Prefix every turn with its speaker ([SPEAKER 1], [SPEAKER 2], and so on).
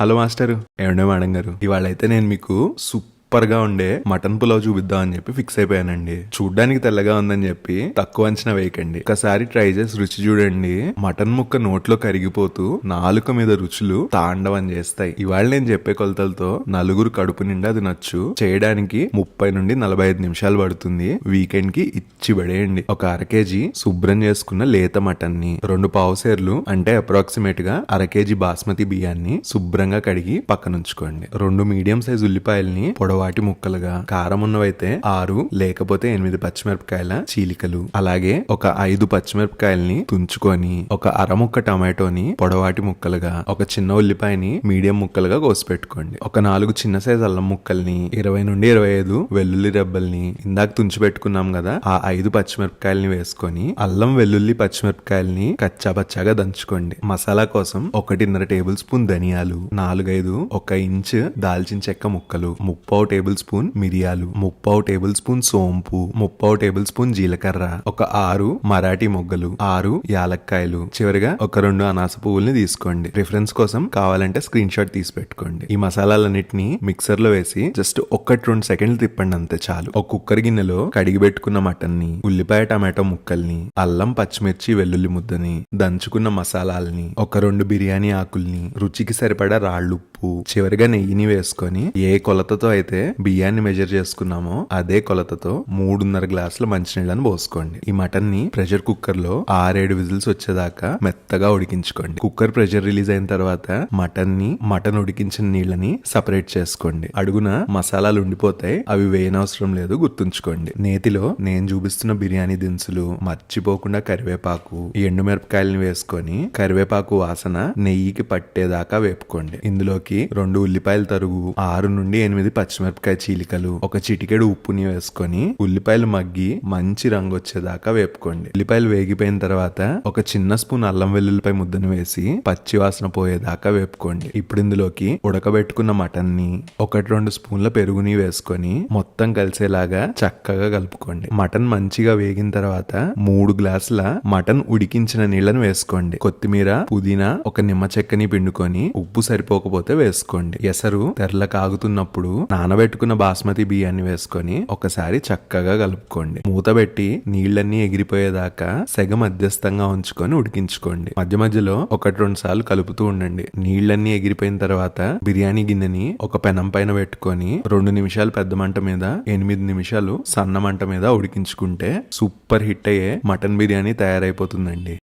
[SPEAKER 1] Hello master. ఏమండే madam గారు, ఇవాళైతే నేను మీకు సూపర్ గా ఉండే మటన్ పులావ్ చూపిద్దాం అని చెప్పి ఫిక్స్ అయిపోయానండి. చూడ్డానికి తెల్లగా ఉందని చెప్పి తక్కువ అంచనా వేయకండి, ఒకసారి ట్రై చేసి రుచి చూడండి. మటన్ ముక్క నోట్లో కరిగిపోతూ నాలుక మీద రుచులు తాండవం చేస్తాయి. ఇవాళ నేను చెప్పే కొలతలతో నలుగురు కడుపు నిండా అది నచ్చు. చేయడానికి 30 నుండి 45 నిమిషాలు పడుతుంది. వీకెండ్ కి ఇచ్చి పడేయండి. ఒక కేజీ శుభ్రం చేసుకున్న లేత మటన్ ని, 2 పావుసేర్లు అంటే అప్రాక్సిమేట్ గా కేజీ బాస్మతి బియ్యాన్ని శుభ్రంగా కడిగి పక్కనుంచుకోండి. 2 మీడియం సైజ్ ఉల్లిపాయల్ని పొడవాటి ముక్కలుగా, కారం ఉన్నవైతే 6 లేకపోతే 8 పచ్చిమిరపకాయల చీలికలు, అలాగే ఒక 5 పచ్చిమిరపకాయల్ని తుంచుకొని, ఒక అరముక్క టమాటోని పొడవాటి ముక్కలుగా, ఒక చిన్న ఉల్లిపాయని మీడియం ముక్కలుగా కోసి పెట్టుకోండి. ఒక 4 చిన్న సైజ్ అల్లం ముక్కల్ని, 20 నుండి 25 వెల్లుల్లి రెబ్బల్ని ఇందాక తుంచి పెట్టుకున్నాం కదా, ఆ 5 పచ్చిమిరపకాయల్ని వేసుకొని అల్లం వెల్లుల్లి పచ్చిమిరపకాయల్ని కచ్చాపచ్చాగా దంచుకోండి. మసాలా కోసం 1.5 టేబుల్ స్పూన్ ధనియాలు, 4-5 1 ఇంచ్ దాల్చిన చెక్క ముక్కలు, 3 టేబుల్ స్పూన్ మిరియాలు, 3 టేబుల్ స్పూన్ సోంపు, 3 టేబుల్ స్పూన్ జీలకర్ర, ఒక 6 మరాఠీ మొగ్గలు, 6 యాలక్కాయలు, చివరిగా ఒక 2 అనాస పువ్వుల్ని తీసుకోండి. రిఫరెన్స్ కోసం కావాలంటే స్క్రీన్ షాట్ తీసి పెట్టుకోండి. ఈ మసాలాలన్నిటిని మిక్సర్ లో వేసి జస్ట్ 1-2 సెకండ్లు తిప్పండి, అంతే చాలు. ఒక కుక్కర్ గిన్నెలో కడిగి పెట్టుకున్న మటన్ ని, ఉల్లిపాయ టమాటో ముక్కల్ని, అల్లం పచ్చిమిర్చి వెల్లుల్లి ముద్దని, దంచుకున్న మసాలాల్ని, ఒక 2 బిర్యానీ ఆకుల్ని, రుచికి సరిపడా రాళ్ళుప్పు, చివరిగా నెయ్యిని వేసుకొని ఏ కొలతతో అయితే బియ్యాన్ని మెజర్ చేసుకున్నామో అదే కొలతతో 3.5 గ్లాసుల మంచినీళ్ళని పోసుకోండి. ఈ మటన్ ని ప్రెషర్ కుక్కర్ లో 6-7 విజిల్స్ వచ్చేదాకా మెత్తగా ఉడికించుకోండి. కుక్కర్ ప్రెషర్ రిలీజ్ అయిన తర్వాత మటన్ ఉడికించిన నీళ్ళని సపరేట్ చేసుకోండి. అడుగున మసాలాలు ఉండిపోతాయి, అవి వేయనవసరం లేదు, గుర్తుంచుకోండి. నేతిలో నేను చూపిస్తున్న బిర్యానీ దినుసులు, మర్చిపోకుండా కరివేపాకు, ఎండుమిరపకాయలని వేసుకొని కరివేపాకు వాసన నెయ్యికి పట్టేదాకా వేపుకోండి. ఇందులోకి 2 ఉల్లిపాయల తరుగు, 6 నుండి 8 పచ్చిమిరపకాయ చీలికలు, ఒక చిటికెడు ఉప్పుని వేసుకొని ఉల్లిపాయలు మగ్గి మంచి రంగు వచ్చేదాకా వేపుకోండి. ఉల్లిపాయలు వేగిపోయిన తర్వాత ఒక చిన్న స్పూన్ అల్లం వెల్లుల్లిపాయ ముద్దను వేసి పచ్చి వాసన పోయేదాకా వేపుకోండి. ఇప్పుడు ఇందులోకి ఉడకబెట్టుకున్న మటన్ ని, 1-2 స్పూన్ల పెరుగుని వేసుకొని మొత్తం కలిసేలాగా చక్కగా కలుపుకోండి. మటన్ మంచిగా వేగిన తర్వాత 3 గ్లాసుల మటన్ ఉడికించిన నీళ్లను వేసుకోండి. కొత్తిమీర, పుదీనా, ఒక నిమ్మ చెక్కని పిండుకొని ఉప్పు సరిపోకపోతే వేసుకోండి. ఎసరు తెరల కాగుతున్నప్పుడు నానబెట్టుకున్న బాస్మతి బియ్యాన్ని వేసుకొని ఒకసారి చక్కగా కలుపుకోండి. మూత పెట్టి నీళ్లన్నీ ఎగిరిపోయేదాకా సెగ మధ్యస్థంగా ఉంచుకొని ఉడికించుకోండి. మధ్య మధ్యలో 1-2 సార్లు కలుపుతూ ఉండండి. నీళ్లన్నీ ఎగిరిపోయిన తర్వాత బిర్యానీ గిన్నెని ఒక పెనం పైన పెట్టుకొని 2 నిమిషాలు పెద్ద మంట మీద, 8 నిమిషాలు సన్న మంట మీద ఉడికించుకుంటే సూపర్ హిట్ అయ్యే మటన్ బిర్యానీ తయారైపోతుందండి.